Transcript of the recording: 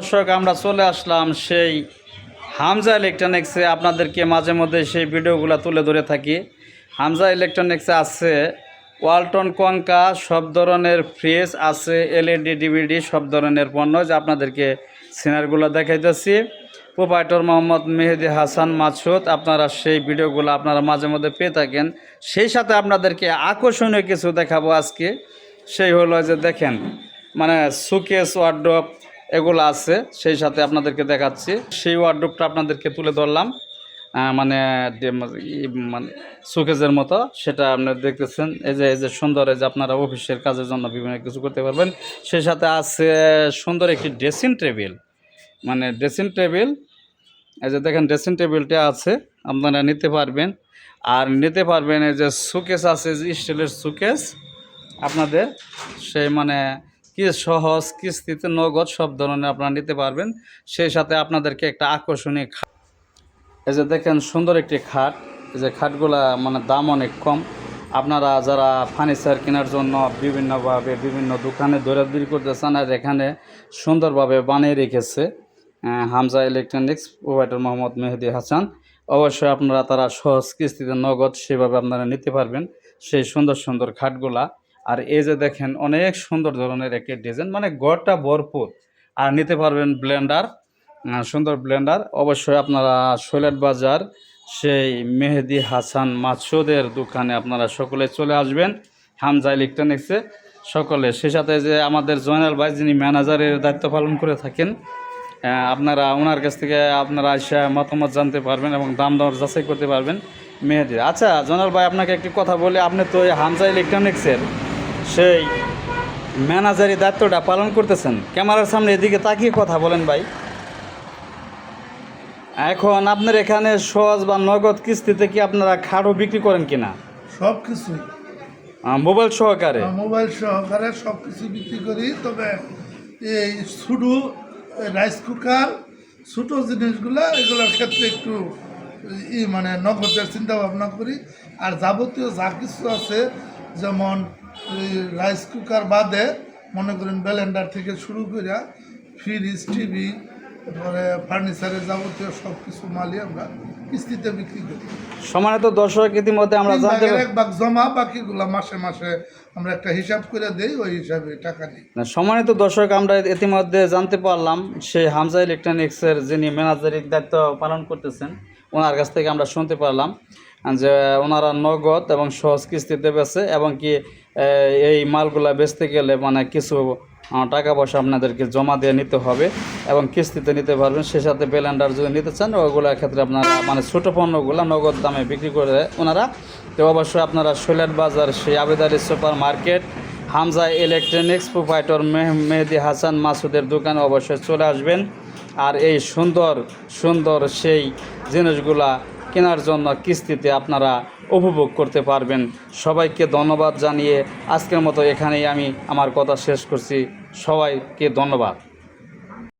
দর্শক আমরা চলে আসলাম সেই হামজা ইলেকট্রনিক্সে। আপনাদেরকে মাঝে মধ্যে সেই ভিডিওগুলো তুলে ধরে থাকি। হামজা ইলেকট্রনিক্সে আছে ওয়ালটন কঙ্কা, সব ধরনের ফ্রিজ আছে, এলইডি ডিভিডি সব ধরনের পণ্য, যে আপনাদেরকে সিনারগুলো দেখাইতেছি। প্রোপাইটর মোহাম্মদ মেহেদি হাসান মাসুদ। আপনারা সেই ভিডিওগুলো আপনারা মাঝে মধ্যে পেয়ে থাকেন। সেই সাথে আপনাদেরকে আকর্ষণীয় কিছু দেখাবো আজকে। সেই হলো যে দেখেন, মানে সুকেস, ওয়ার্ড্রপ এগুলো আছে, সেই সাথে আপনাদেরকে দেখাচ্ছি। সেই ওয়ার্ড্রপটা আপনাদেরকে তুলে ধরলাম, মানে মানে সুকেসের মতো, সেটা আপনারা দেখতেছেন। এই যে সুন্দর, এই যে আপনারা অফিসের কাজের জন্য বিভিন্ন কিছু করতে পারবেন। সেই সাথে আছে সুন্দর একটি ড্রেসিং টেবিল, মানে ড্রেসিং টেবিল। এই যে দেখেন ড্রেসিং টেবিলটা আছে, আপনারা নিতে পারবেন। আর নিতে পারবেন এই যে সুকেস আছে, যে স্টিলের সুকেস আপনাদের, সেই মানে কি সহজ কিস্তিতে নগদ সব ধরনের আপনারা নিতে পারবেন। সেই সাথে আপনাদেরকে একটা আকর্ষণীয় খাট, এই যে দেখেন সুন্দর একটি খাট। এই যে খাটগুলা মানে দাম অনেক কম। আপনারা যারা ফার্নিচার কেনার জন্য বিভিন্নভাবে বিভিন্ন দোকানে দৌড়াদৌড়ি করতে চান, আর এখানে সুন্দরভাবে বানিয়ে রেখেছে হামজা ইলেকট্রনিক্স, প্রোভাইডার মোহাম্মদ মেহেদি হাসান। অবশ্যই আপনারা তারা সহজ কিস্তিতে নগদ সেভাবে আপনারা নিতে পারবেন সেই সুন্দর সুন্দর খাটগুলা। আর এই যে দেখেন অনেক সুন্দর ধরনের একটি ডিজাইন, মানে ঘরটা ভরপুর। আর নিতে পারবেন ব্লেন্ডার, সুন্দর ব্লেন্ডার। অবশ্যই আপনারা শৈলাট বাজার সেই মেহেদি হাসান মাসুদের দোকানে আপনারা সকলে চলে আসবেন, হামজা ইলেকট্রনিক্সে সকলে। সেই সাথে যে আমাদের জয়নাল ভাই, যিনি ম্যানেজারের দায়িত্ব পালন করে থাকেন, আপনারা ওনার কাছ থেকে আপনারা এসে মতামত জানতে পারবেন এবং দাম দর যাচাই করতে পারবেন মেহেদি। আচ্ছা জয়নাল ভাই, আপনাকে একটি কথা বলি, আপনি তো এই হামজা ইলেকট্রনিক্সের সেই ম্যানেজারি দায়িত্বটা পালন করতেছেন। ক্যামেরার সামনে এদিকে তাকিয়ে কথা বলেন ভাই। এখন আপনার এখানে সহজ বা নগদ কিস্তিতে কি আপনারা খাটও বিক্রি করেন কিনা? সব কিছুই মোবাইল সহকারে? সব কিছু বিক্রি করি। তবে এই ছোটো রাইস কুকার, ছোটো জিনিসগুলো, এগুলোর ক্ষেত্রে একটু মানে নগদের চিন্তা ভাবনা করি। আর যাবতীয় যা কিছু আছে, যেমন রাইস কুকার বাদে মনে করেন ব্লেন্ডার থেকে শুরু করে ফ্রিজ, টিভি, তারপরে ফার্নিচারের যাবতীয় সব কিছু মালই আমরা কিস্তিতে বিক্রি করি। সম্মানিত দর্শক, ইতিমধ্যে আমরা জানতে পারি এক ভাগ জমা, বাকিগুলো মাসে মাসে আমরা একটা হিসাব করে দেই, ওই হিসাবে টাকা দিই। সম্মানিত দর্শক, আমরা ইতিমধ্যে জানতে পারলাম সেই হামজা ইলেকট্রনিক্সের যিনি ম্যানেজারিক দায়িত্ব পালন করতেছেন, ওনার কাছ থেকে আমরা শুনতে পারলাম যে ওনারা নগদ এবং সহজ কিস্তিতে বেচে, এবং কি এই মালগুলা বেচতে গেলে মানে কিছু টাকা পয়সা আপনাদেরকে জমা দিয়ে নিতে হবে এবং কিস্তিতে নিতে পারবেন। সে সাথে ব্লেন্ডার যদি নিতে চান, ওগুলোর ক্ষেত্রে আপনারা মানে ছোটো পণ্যগুলো নগদ দামে বিক্রি করে ওনারা। তো অবশ্যই আপনারা শৈলাট বাজার সেই আবেদারি super market Hamza electronics, proprietor Mehedi Hasan মাসুদের দোকানে অবশ্যই চলে আসবেন। আর এই সুন্দর সুন্দর সেই জিনিসগুলা কেনার জন্য কিস্তিতে আপনারা উপভোগ করতে পারবেন। সবাইকে ধন্যবাদ জানিয়ে আজকের মতো এখানেই আমি আমার কথা শেষ করছি। সবাইকে ধন্যবাদ।